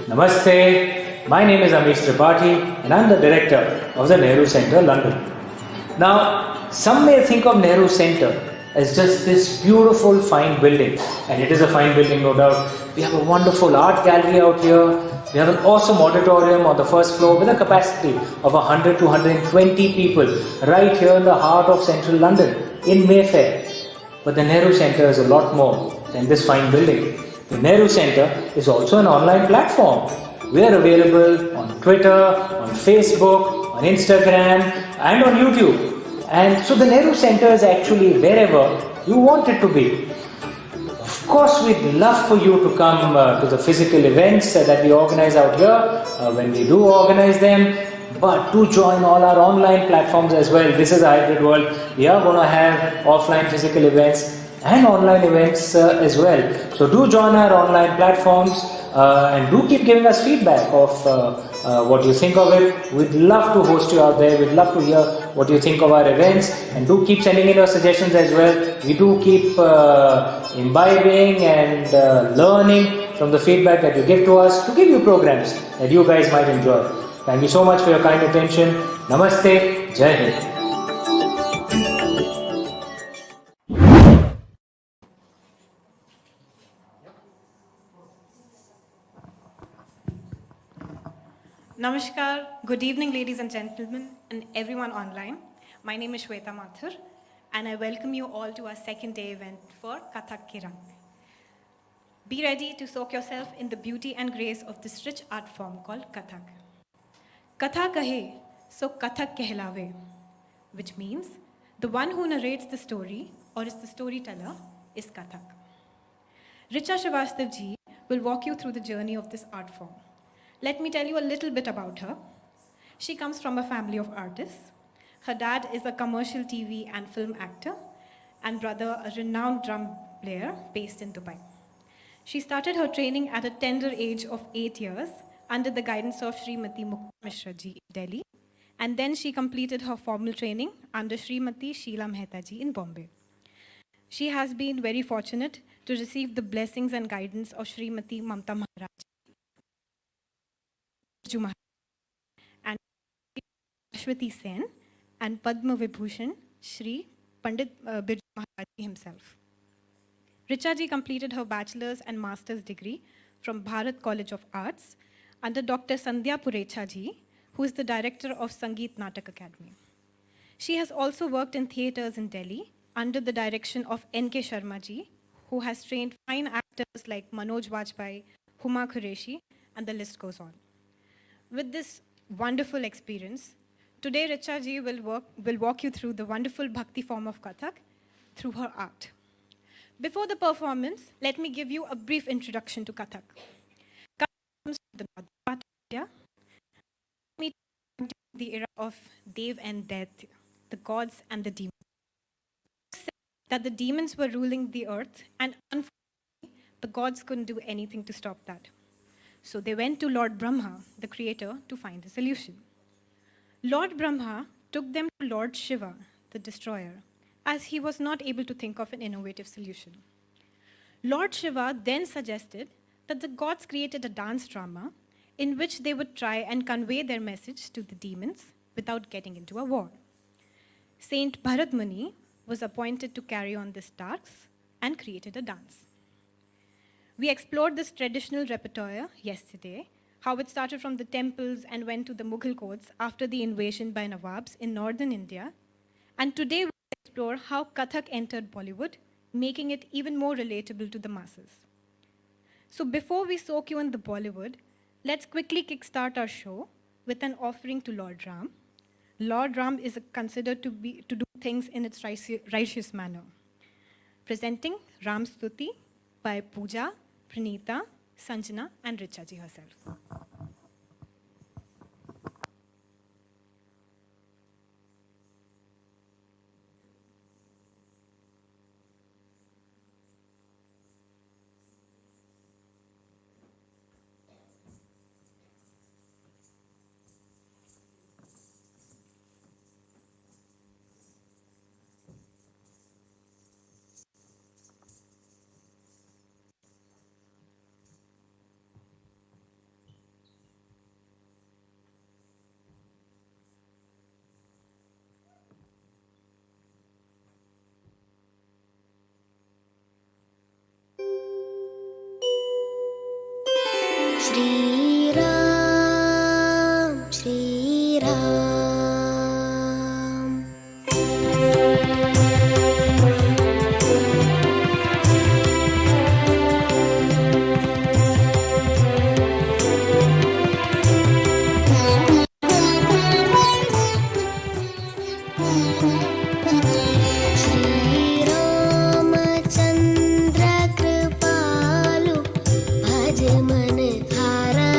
Namaste, my name is Amish Tripathi and I'm the director of the Nehru Centre, London. Now, some may think of Nehru Centre as just this beautiful fine building, and it is a fine building, no doubt. We have a wonderful art gallery out here. We have an awesome auditorium on the first floor with a capacity of 100 to 120 people right here in the heart of central London in Mayfair. But the Nehru Centre is a lot more than this fine building. The Nehru Centre is also an online platform. We are available on Twitter, on Facebook, on Instagram and on YouTube. And so the Nehru Centre is actually wherever you want it to be. Of course, we'd love for you to come to the physical events that we organize out here when we do organize them. But do join all our online platforms as well. This is a hybrid world. We are going to have offline physical events and online events as well. So do join our online platforms and do keep giving us feedback of what you think of it. We'd love to host you out there. We'd love to hear what you think of our events, and do keep sending in your suggestions as well. We do keep imbibing and learning from the feedback that you give to us to give you programs that you guys might enjoy. Thank you so much for your kind attention. Namaste. Jai Hind. Namaskar, good evening ladies and gentlemen and everyone online. My name is Shweta Mathur and I welcome you all to our second day event for Kathak Ki Rang. Be ready to soak yourself in the beauty and grace of this rich art form called Kathak. Katha kahe, so Kathak kehlave, which means the one who narrates the story or is the storyteller is Kathak. Richa Srivastava ji will walk you through the journey of this art form. Let me tell you a little bit about her. She comes from a family of artists. Her dad is a commercial TV and film actor, and brother a renowned drum player based in Dubai. She started her training at a tender age of 8 years under the guidance of Srimati Mukta Mishra ji in Delhi, and then she completed her formal training under Srimati Sheila Mehta ji in Bombay. She has been very fortunate to receive the blessings and guidance of Srimati Mamta Maharaj and Ashwati Sen and Padma Vibhushan Shri Pandit Birju Maharaj himself. Richa ji completed her bachelor's and master's degree from Bharat College of Arts under Dr. Sandhya Purecha ji, who is the director of Sangeet Natak Academy. She has also worked in theatres in Delhi under the direction of N.K. Sharma ji, who has trained fine actors like Manoj Vajpayee, Huma Qureshi, and the list goes on. With this wonderful experience, today Richa ji will walk you through the wonderful bhakti form of Kathak through her art. Before the performance, let me give you a brief introduction to Kathak. Kathak comes from the northern part of India. The era of Dev and Daitya, the gods and the demons. That the demons were ruling the earth, and unfortunately, the gods couldn't do anything to stop that. So they went to Lord Brahma, the creator, to find a solution. Lord Brahma took them to Lord Shiva, the destroyer, as he was not able to think of an innovative solution. Lord Shiva then suggested that the gods created a dance drama in which they would try and convey their message to the demons without getting into a war. Saint Bharat Muni was appointed to carry on this task and created a dance. We explored this traditional repertoire yesterday, how it started from the temples and went to the Mughal courts after the invasion by Nawabs in northern India. And today we explore how Kathak entered Bollywood, making it even more relatable to the masses. So before we soak you in the Bollywood, let's quickly kickstart our show with an offering to Lord Ram. Lord Ram is considered to do things in its righteous manner. Presenting Ram Stuti by Pooja, Pranita, Sanjana, and Richa ji herself. Shriram Shriram Shri Ramchandra कृपालु भज मन धारा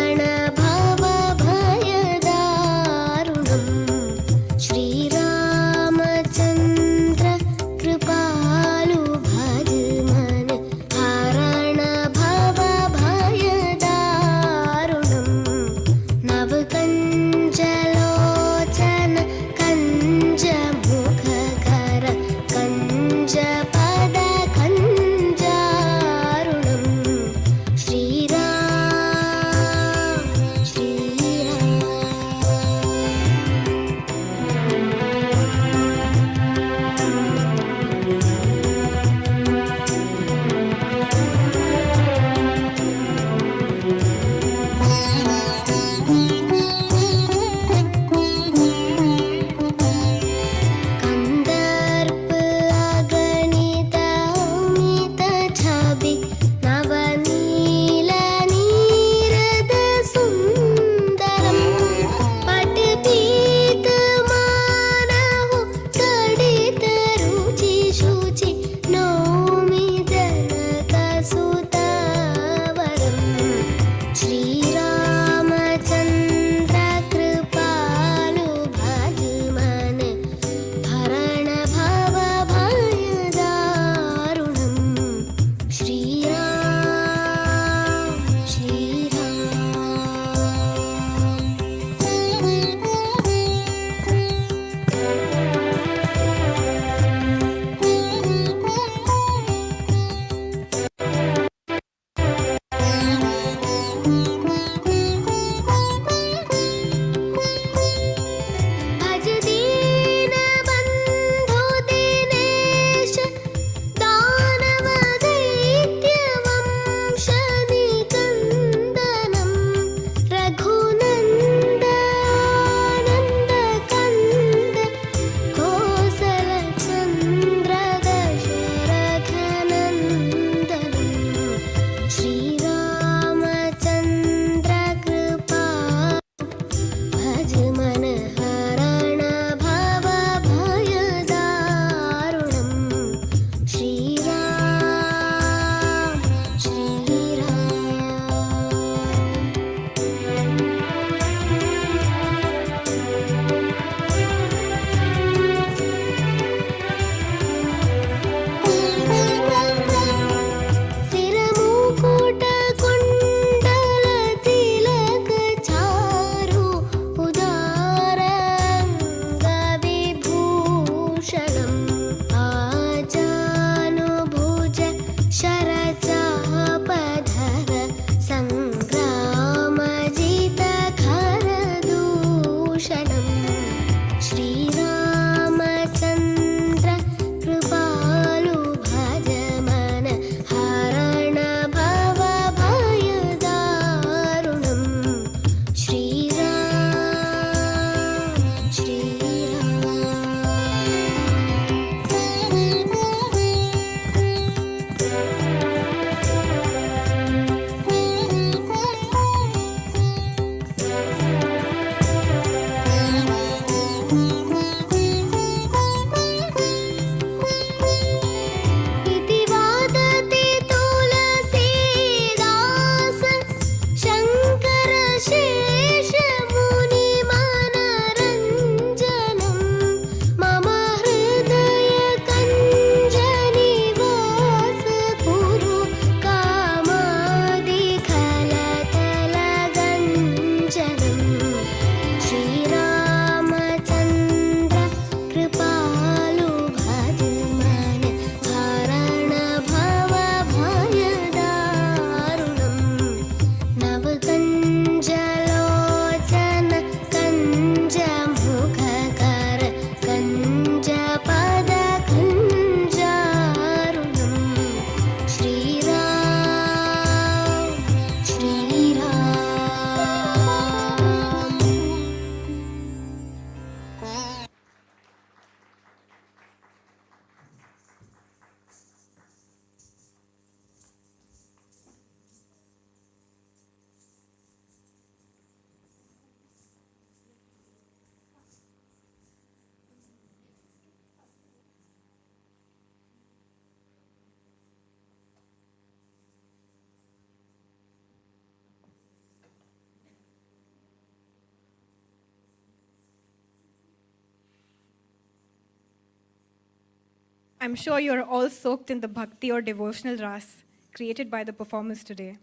I'm sure you're all soaked in the bhakti or devotional ras created by the performers today.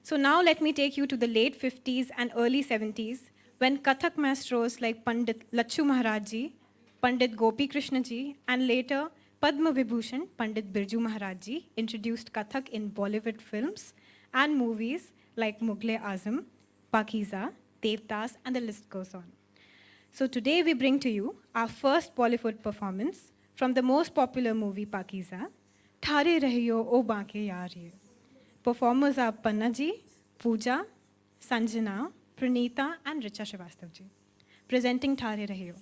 So now let me take you to the late 50s and early 70s when Kathak maestros like Pandit Lachu Maharaj ji, Pandit Gopi Krishna ji, and later Padma Vibhushan Pandit Birju Maharaj ji introduced Kathak in Bollywood films and movies like Mughal Azam, Pakiza, Devdas, and the list goes on. So today we bring to you our first Bollywood performance from the most popular movie Pakiza, Thare Rahiyo O Baake Yaar Ye. Performers are Panna ji, Pooja, Sanjana, Pranita, and Richa Srivastava ji. Presenting Thare Rahiyo.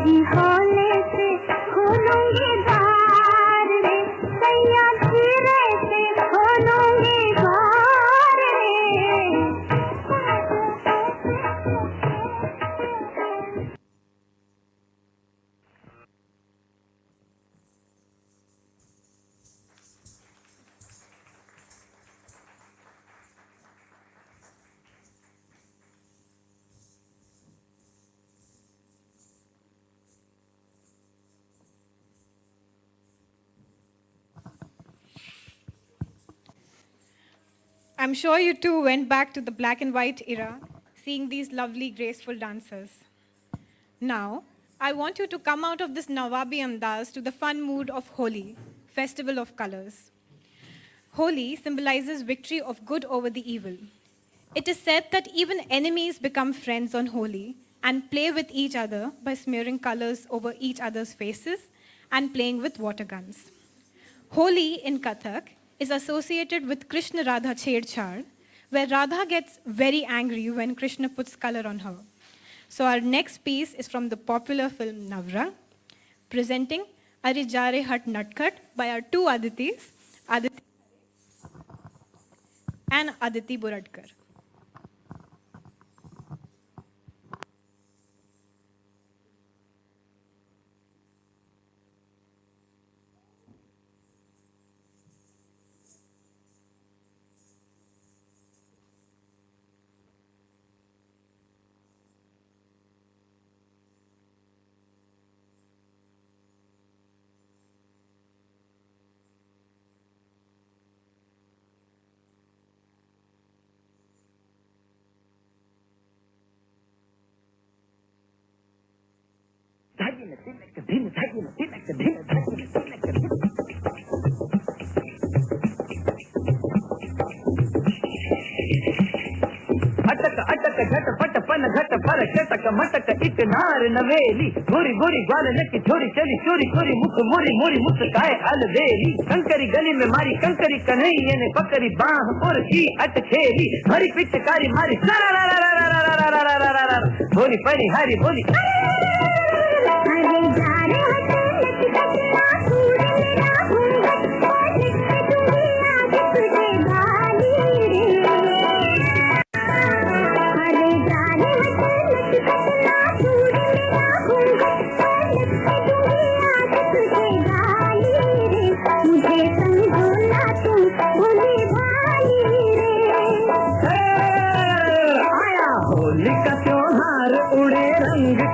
होने से खोलूंगी द्वार रे, सैया धीरे से खोलूंगी द्वार रे। I'm sure you too went back to the black and white era, seeing these lovely, graceful dancers. Now, I want you to come out of this Nawabi andaz to the fun mood of Holi, Festival of Colors. Holi symbolizes victory of good over the evil. It is said that even enemies become friends on Holi and play with each other by smearing colors over each other's faces and playing with water guns. Holi in Kathak is associated with Krishna Radha Chedchad, where Radha gets very angry when Krishna puts color on her. So our next piece is from the popular film Navra, presenting Are Jare Hat Natkhat by our two Aditis, Aditi and Aditi Buradkar. अटक अटक झटपट पन घट फर चटक मटक इक नार नवेली गोरी गोरी ग्वाल नकी छोरी चली चोरी चोरी मुख मोरी मोरी मुस्काए अलवेली कंकरी गली में मारी कंकरी कन्हैया ने पकड़ी बाह और की अटखेली हरी पिचकारी मारी बोली परी हरी बोली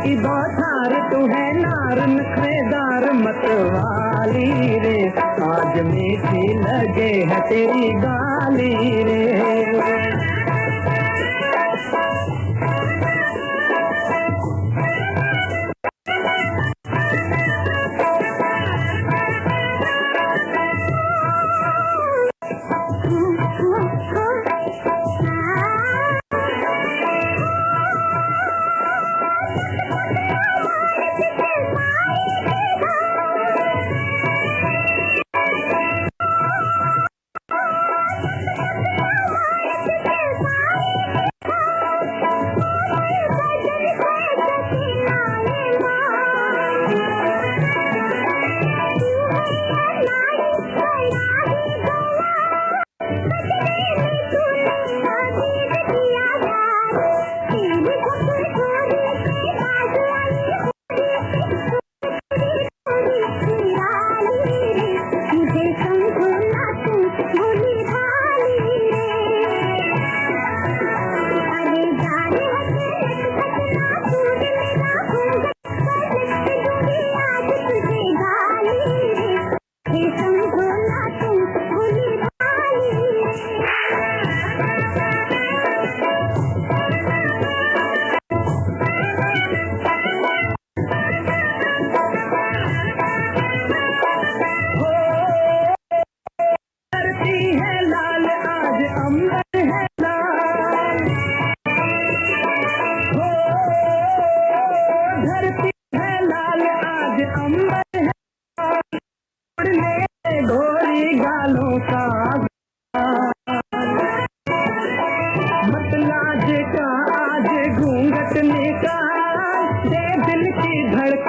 की बौछार तू है नार नखरेदार मतवाली रे आज मीठी लगे है तेरी गाली रे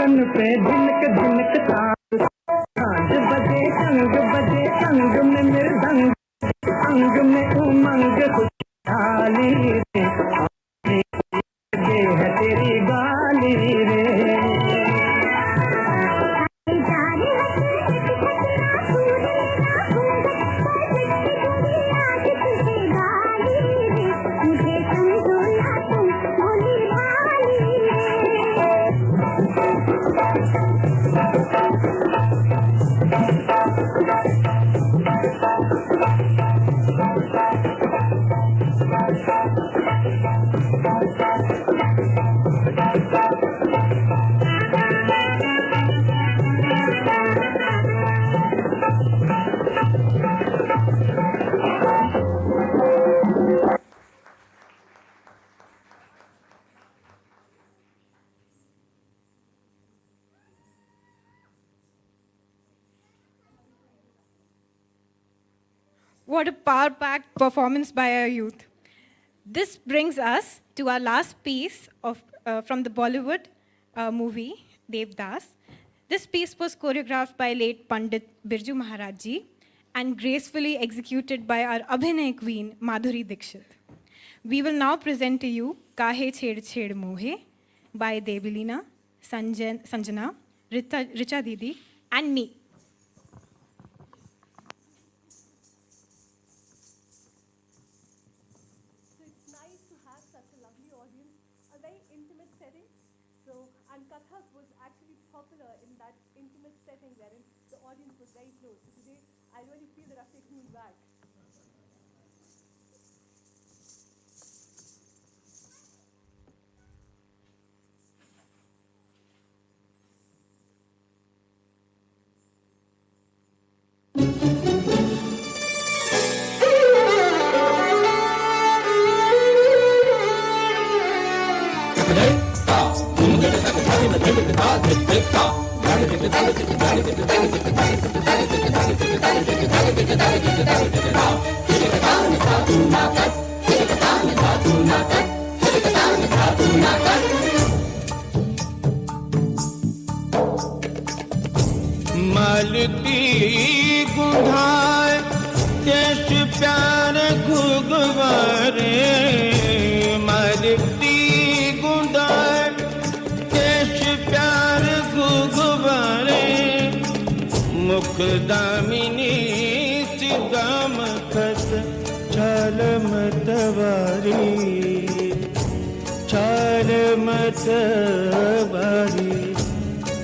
तन पे झिनक झिनक तार सांझ बजे संग में मृदंग अंग में उमंग खुशहाली रे ये है तेरी गाली रे What a power-packed performance by our youth. This brings us to our last piece from the Bollywood movie, Devdas. This piece was choreographed by late Pandit Birju Maharaj ji and gracefully executed by our Abhinay queen, Madhuri Dixit. We will now present to you Kahe Ched Ched Mohe by Devilina, Sanjana, Richa Didi, and me. And Kathak was actually popular in that intimate setting wherein the audience was very close. So today, I really feel that I've taken you back. मालती गुंधार देश प्यार गुगवारे मालती गुंधार देश प्यार गुगवारे मुख दामिनी सिदाम खत छाल मतवारी छाल मतवारी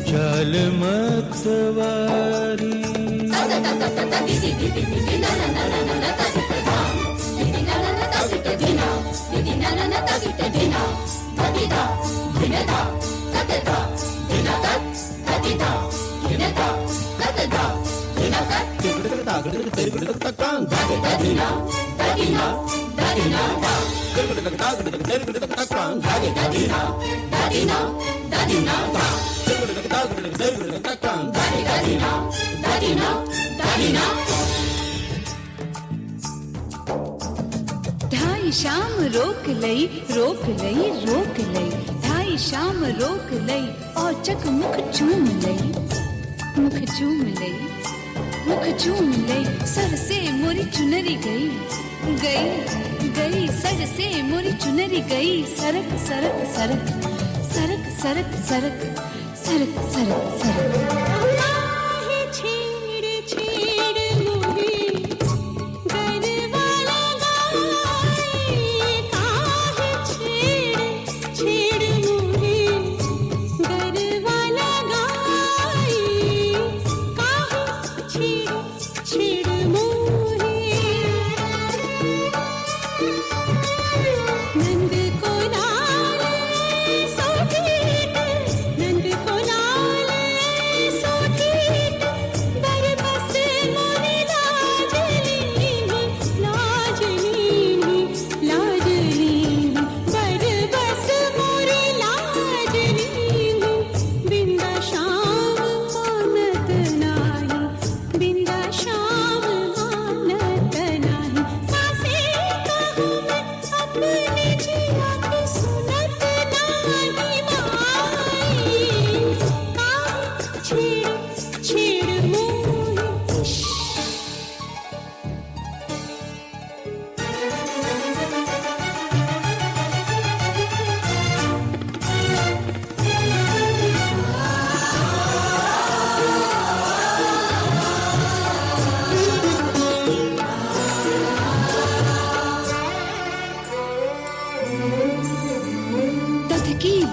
छाल मतवारी ढाई शाम रोक लई रोक लई रोक लई ढाई शाम रोक लई और चक मुख चूम लई मुख चूम लई मुख चूम लई सर से मोरी चुनरी गई गई गई सर से मोरी चुनरी गई सरक सरक सरक सरक सरक सरक सरक सरक सरक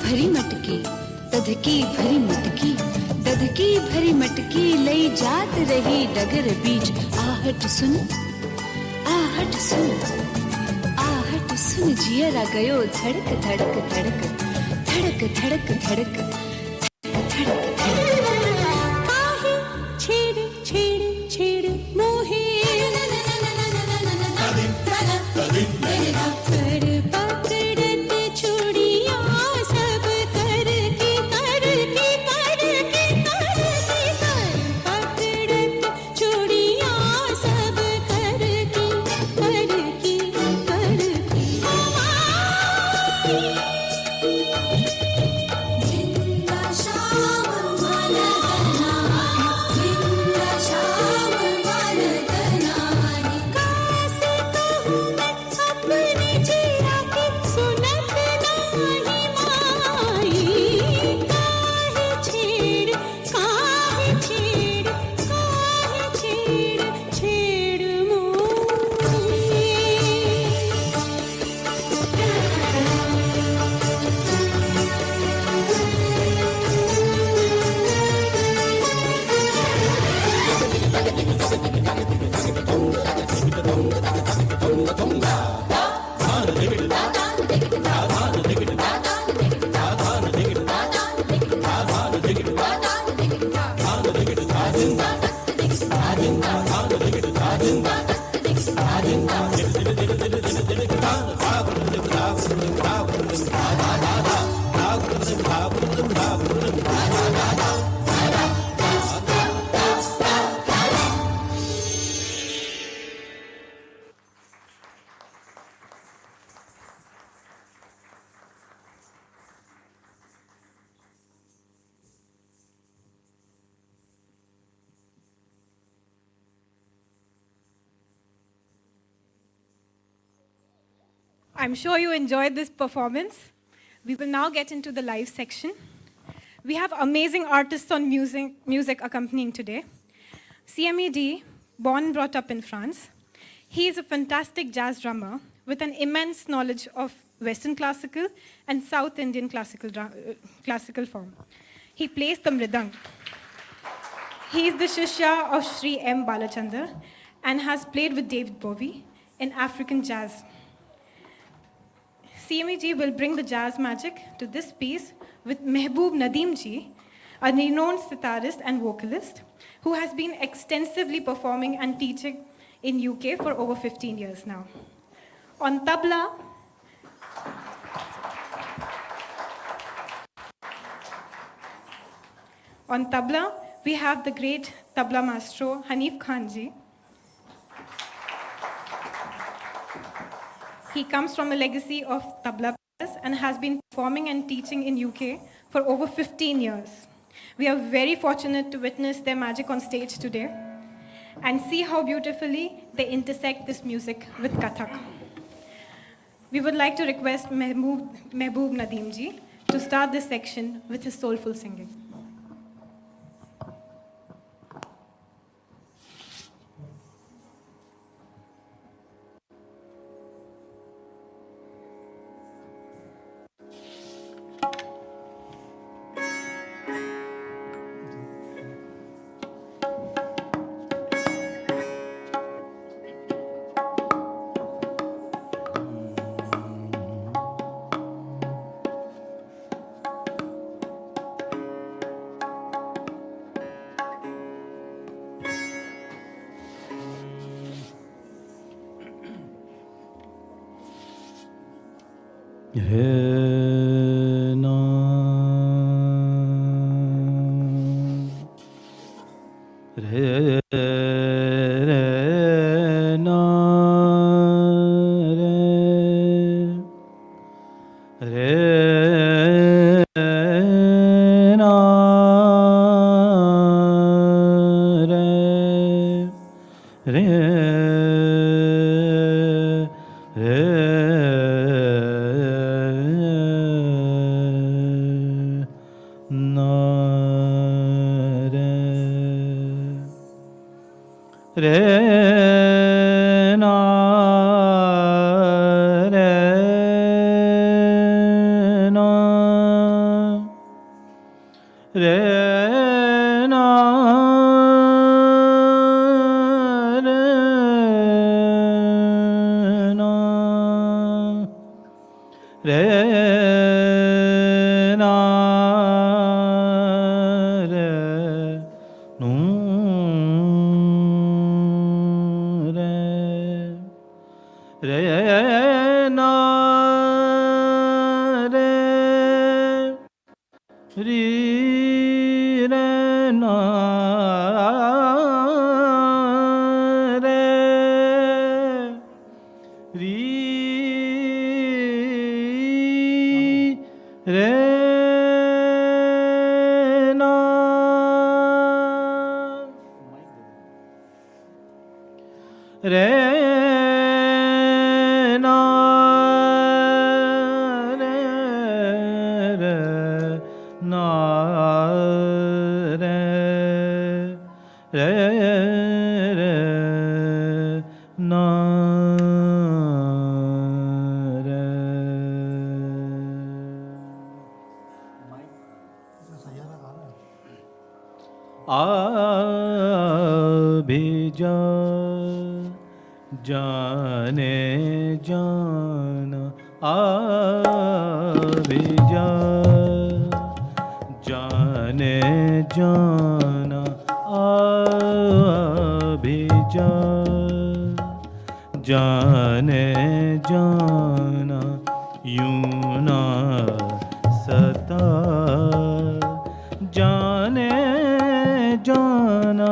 भरी मटकी, दधकी भरी मटकी, दधकी भरी मटकी लई जात रही डगर बीच। आहट सुन, आहट सुन, आहट सुन, जियरा गयो धड़क धड़क धड़क, धड़क धड़क धड़क, धड़क धड़क। काहे छेड़ छेड़ छेड़ मोहे, कर पकड़त चूड़िया सब कर की कर की कर की कर की, कर पकड़त चूड़िया सब कर की कर की कर की। जिंदा शाम मलगना, जिंदा शाम मलगना, कास कहूँ मैं अपने जिया की सुनत नाही माई। काहे छेड़, काहे छेड़, काहे छेड़ छेड़ मोहे। I'm sure you enjoyed this performance. We will now get into the live section. We have amazing artists on music accompanying today. CMED, born and brought up in France. He is a fantastic jazz drummer with an immense knowledge of Western classical and South Indian classical form. He plays the mridang. He is the Shishya of Sri M. Balachandar and has played with David Bowie in African jazz. CMEG will bring the jazz magic to this piece with Mehboob Nadeem ji, a renowned sitarist and vocalist who has been extensively performing and teaching in UK for over 15 years now. On tabla, we have the great tabla maestro Hanif Khan ji. He comes from a legacy of tabla players and has been performing and teaching in UK for over 15 years. We are very fortunate to witness their magic on stage today and see how beautifully they intersect this music with Kathak. We would like to request Mehboob Nadeem ji to start this section with his soulful singing. re na re na re na re nu re re na re ri re na re ri re na re na re re na re re re na re आभिजा जाने जाना आभिजा जाने जाना आभिजा जाने जाना यूं ना सता जाने जाना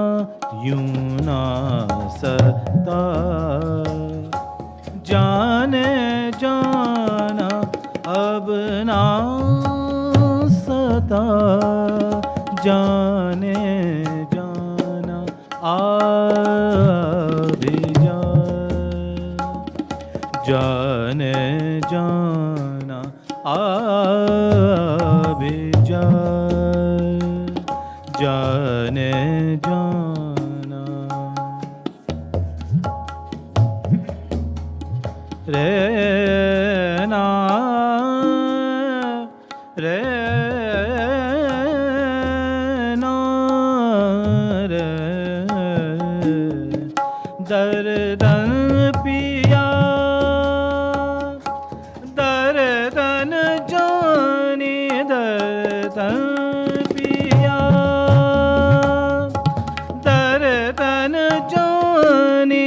यूं ना सता जाने जाना अब ना सता जाने जाना आभिजा जाने जाना आभिजा जाने जाना रे ना रे ना रे दर्दन पिया दर्दन जानी दर्दन पिया दर्दन जानी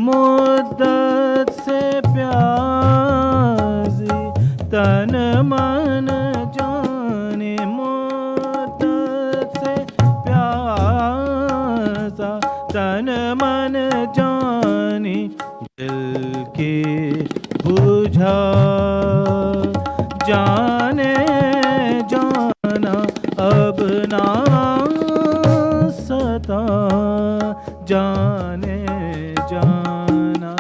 मुद्दत से प्यासी तन मन जाने मुद्दत से प्यासा तन मन जाने दिल के बुझा जाने जाना अब ना सता जाने जाना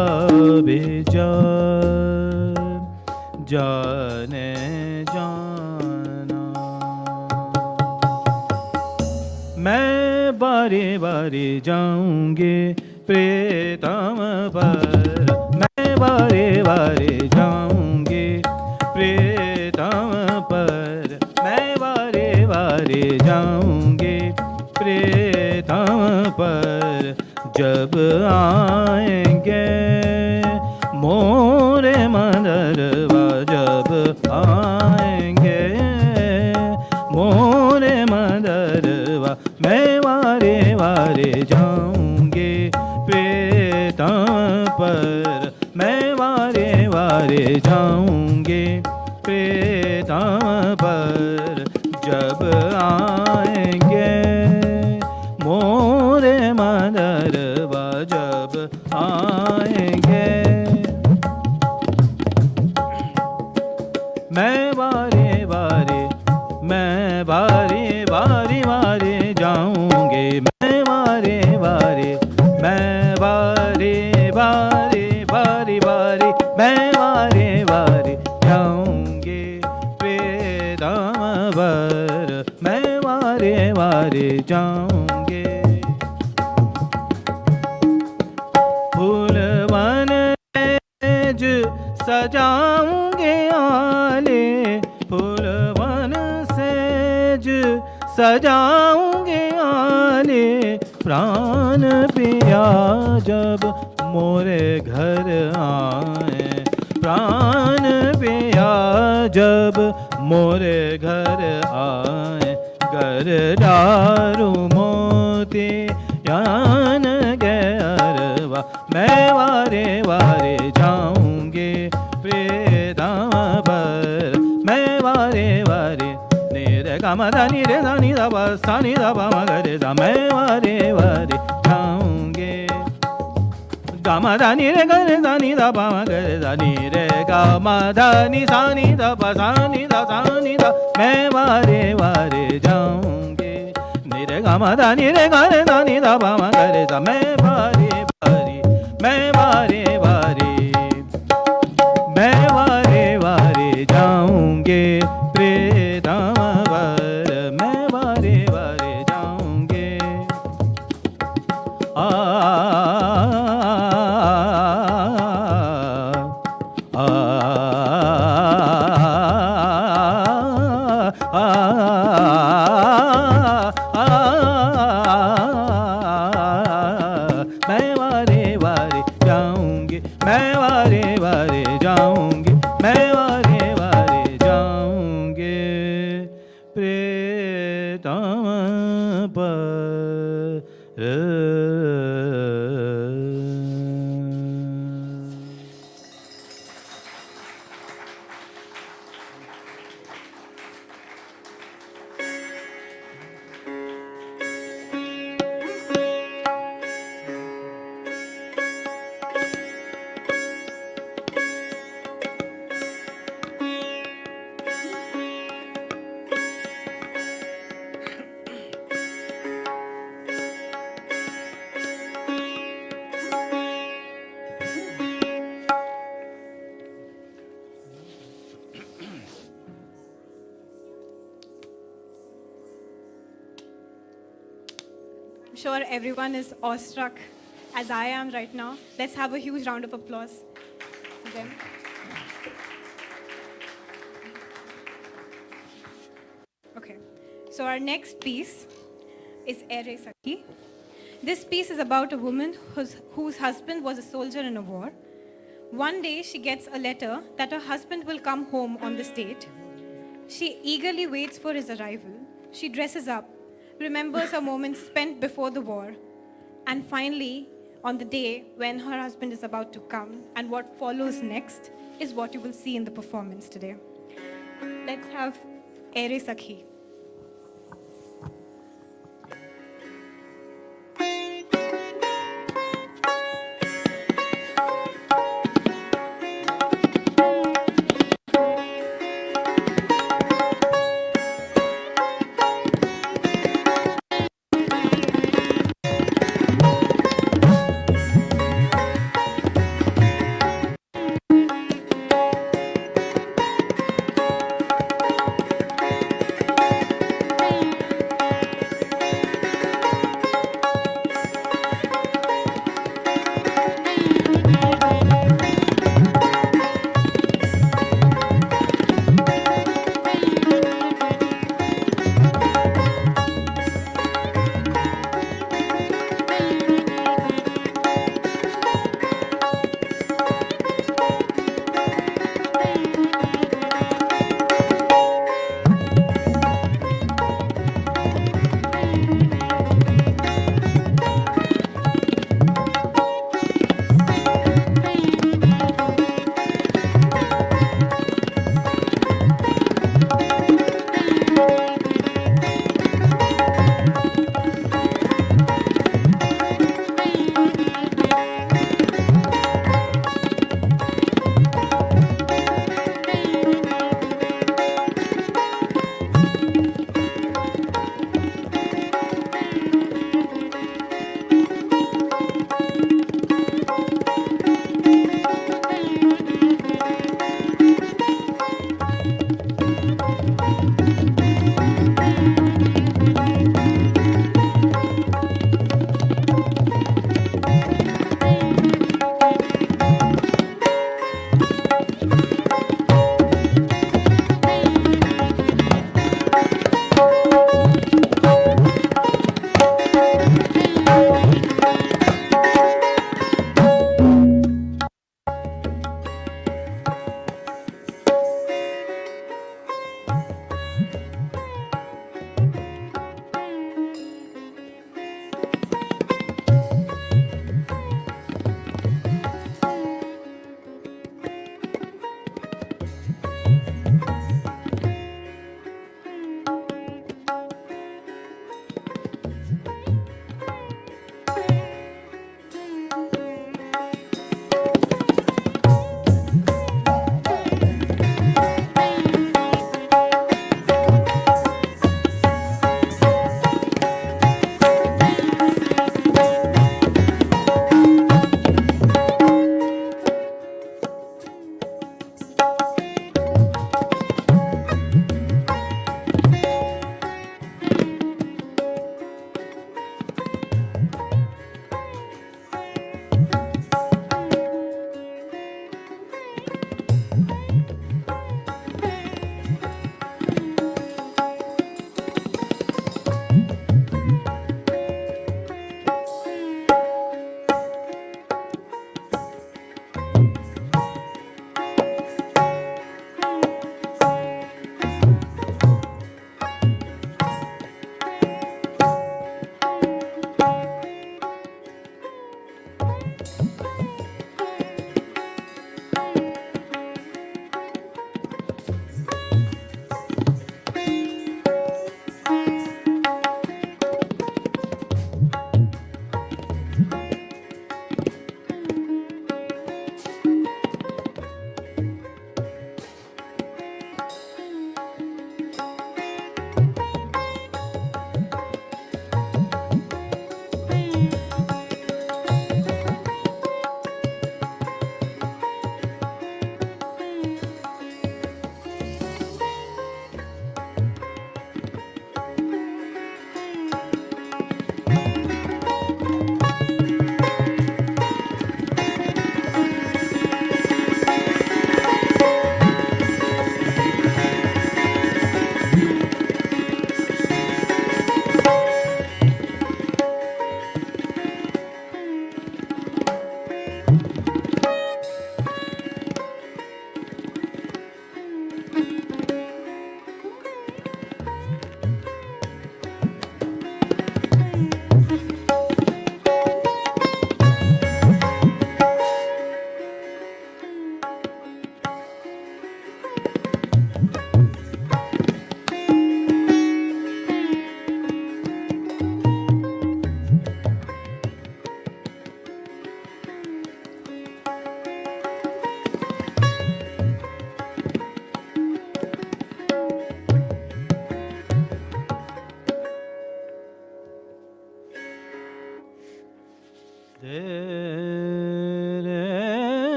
आभिजा जाने जाना मैं बारी बारी जाऊंगी प्रीतम पर मैं बारी बारी जाऊंगी प्रीतम पर मैं बारी बारी जाऊंगी प्रीतम पर जब आएंगे मोरे मदरवा जब आएंगे मोरे मदरवा मैं वारे वारे जाऊंगी प्रीतम पर मैं वारे वारे जाऊंगी प्रीतम पर जब आएंगे मोरे मदरवा जब आएंगे मैं बारे बारे मैं बारी बारी बारी जाऊंगी मैं बारे बारे मैं बारी बारी बारी बारी मैं बारे बारे जाऊंगी प्रीतम पर मैं बारे बारे जाऊंगी फूलवन सजाऊंगे आले फूलवन से सजाऊंगे आले प्राण पिया जब मोरे घर आए, प्राण पिया जब मोरे घर आए, घर डारू मोती यान गैरवा, मैं वारे वारे जाऊंगे प्रेदाम पर, मैं वारे वारे निरे गम धनी रे धनी दबा सानी दबा मगरे दा, मैं वारे वारे जाऊंगे गम धनी रे गरे धनी दबा मगरे दा, नी रे गम धनी सानी दबा सानी दा सानी दा, मैं वारे वारे जाऊंगे निरे गम धनी रे गरे धनी दबा मगरे दा, मैं वारे वारे, मैं वारे वारे, मैं वारे वारे जाऊंगे प्रेदाम पर, मैं वारे वारे जाऊंगे आ मैं वारे वारे जाऊंगी, मैं वारे वारे जाऊंगी, मैं वारे वारे जाऊंगे प्रेतम पर। I'm sure everyone is awestruck as I am right now. Let's have a huge round of applause for them. Okay, so our next piece is Ere Sakhi. This piece is about a woman whose husband was a soldier in a war. One day she gets a letter that her husband will come home on this date. She eagerly waits for his arrival. She dresses up, remembers her moments spent before the war, and finally, on the day when her husband is about to come, and what follows next is what you will see in the performance today. Let's have Ere Sakhi.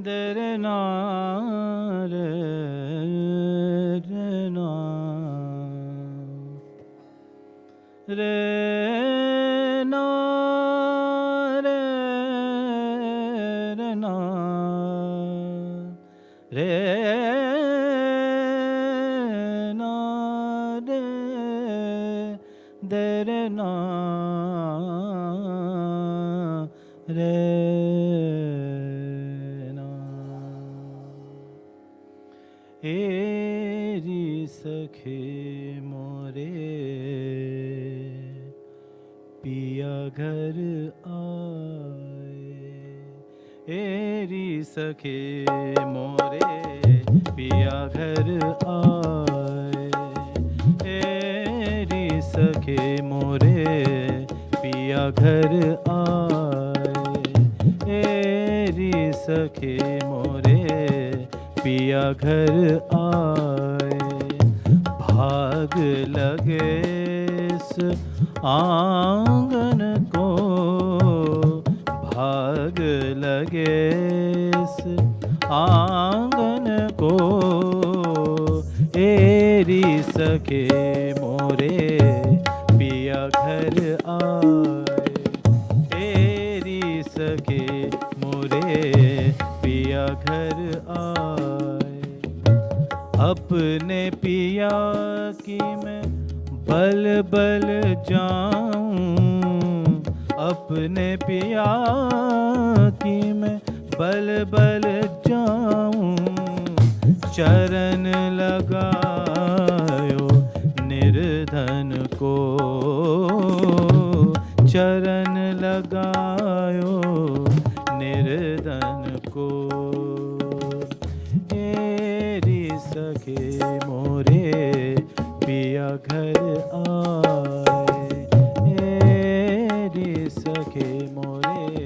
dere na re re na re na re re na re na re dere na re na एरी सखे मोरे पिया घर आए एरी सखे मोरे पिया घर आए एरी सखे मोरे पिया घर आए एरी सखे मोरे पिया घर आए भाग लगे इस आंगन को भाग लगे इस आंगन को एरी सखे मोरे पिया घर आए एरी सखे मोरे पिया घर आए अपने पिया की मैं बल बल जाऊं अपने पिया की मैं बल बल जाऊं चरण लगायो निर्धन को चरण लगायो निर्धन को एरी सखे मोरे पिया घर आए एरी सखे मोरे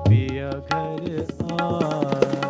पिया घर आए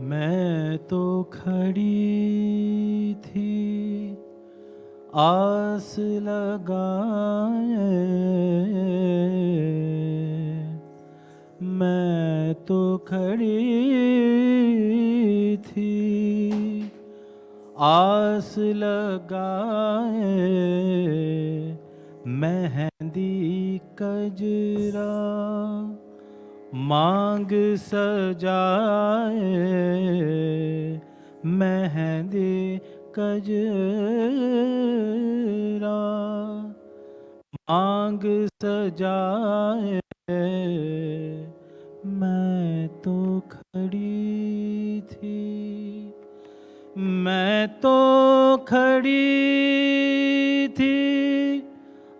मैं तो खड़ी थी आस लगाए, मैं तो खड़ी थी आस लगाए, मेहंदी कजरा मांग सजाए, मेहंदी कजरा मांग सजाए, मैं तो खड़ी थी, मैं तो खड़ी थी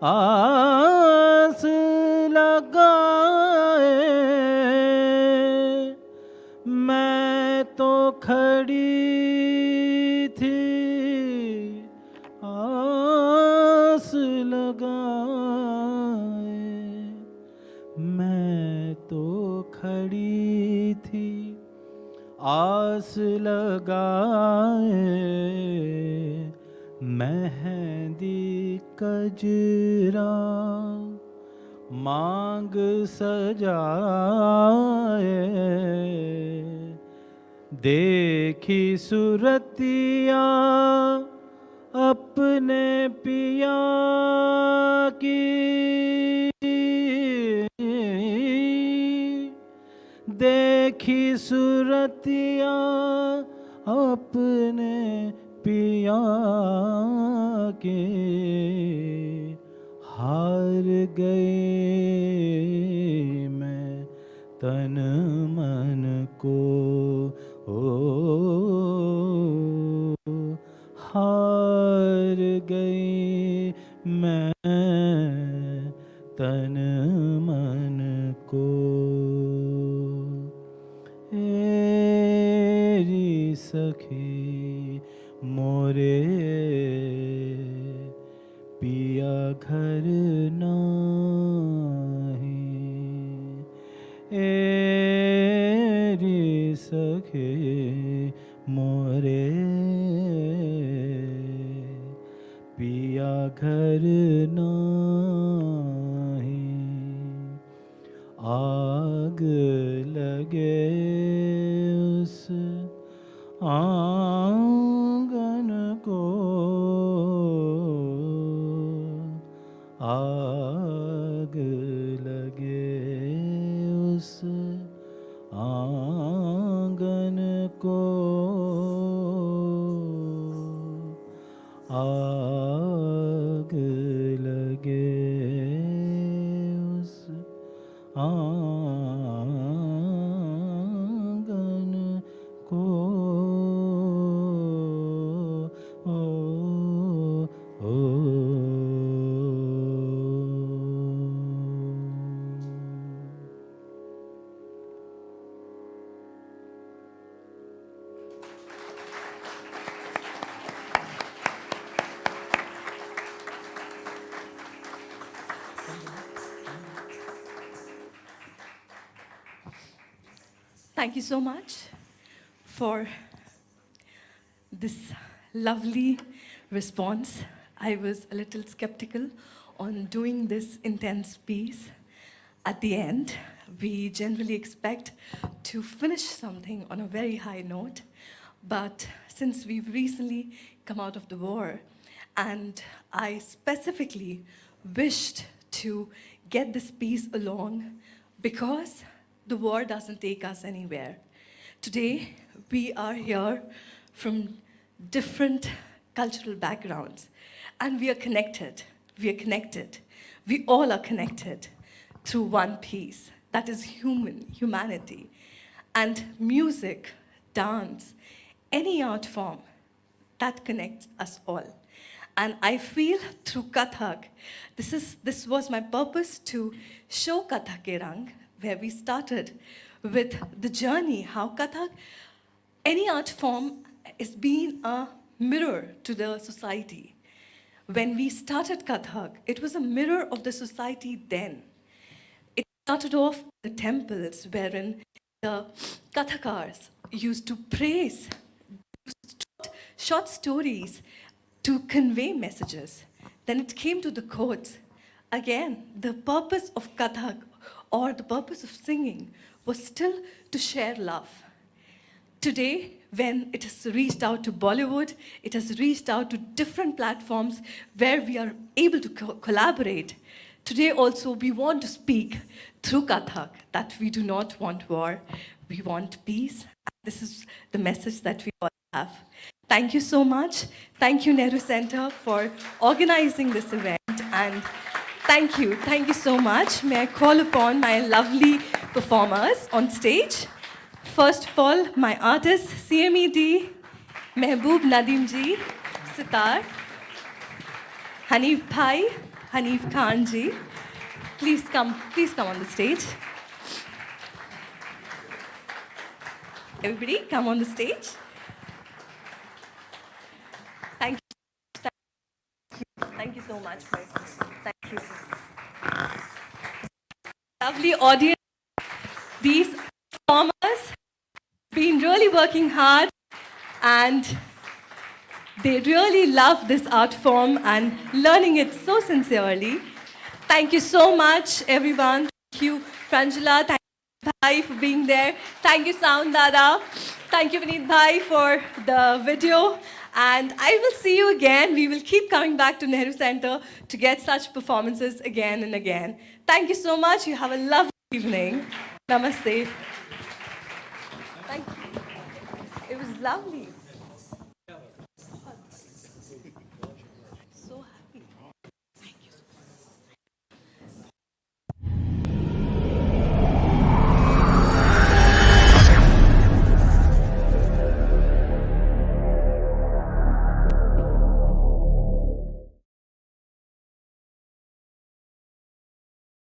आस लगाए, मैं तो खड़ी थी आस लगाए, मैं तो खड़ी थी आस लगाए, मेहंदी कजरा मांग सजाए, देखी सुरतिया अपने पिया की, देखी सुरतिया अपने पिया के, हार गए मैं तन मन को, हार गई मैं तन मन को, एरी सखी मोरे पिया घर नाही, एरी सखी मोरे पिया घर नाही, आग लगे उस आंगन को, आग लगे उस आंगन को, आग लगे उस आंगन को, ओ, ओ, Thank you so much for this lovely response. I was a little skeptical on doing this intense piece. At the end, we generally expect to finish something on a very high note, but since we've recently come out of the war, and I specifically wished to get this piece along because the war doesn't take us anywhere. Today, we are here from different cultural backgrounds, and we are connected. We are connected. We all are connected through one piece, that is humanity. And music, dance, any art form, that connects us all. And I feel through Kathak, this was my purpose to show Kathak ke Rang, where we started with the journey, how Kathak, any art form, is being a mirror to the society. When we started Kathak, it was a mirror of the society then. It started off the temples wherein the Kathakars used to praise, short stories to convey messages. Then it came to the courts. Again, the purpose of Kathak or the purpose of singing was still to share love. Today, when it has reached out to Bollywood, it has reached out to different platforms where we are able to collaborate. Today also, we want to speak through Kathak that we do not want war, we want peace. This is the message that we all have. Thank you so much. Thank you, Nehru Center, for organizing this event. And thank you so much. May I call upon my lovely performers on stage. First of all, my artists, CMED, Mehboob Nadeem ji, Sitar, Hanif Bhai, Hanif Khan ji. Please come on the stage. Everybody, come on the stage. Thank you so much. Thank you. Lovely audience. These performers have been really working hard and they really love this art form and learning it so sincerely. Thank you so much, everyone. Thank you, Pranjala. Thank you, Bhai, for being there. Thank you, Sound Dada. Thank you, Vineet Bhai, for the video. And I will see you again. We will keep coming back to Nehru Center to get such performances again and again. Thank you so much. You have a lovely evening. Namaste. Thank you. It was lovely.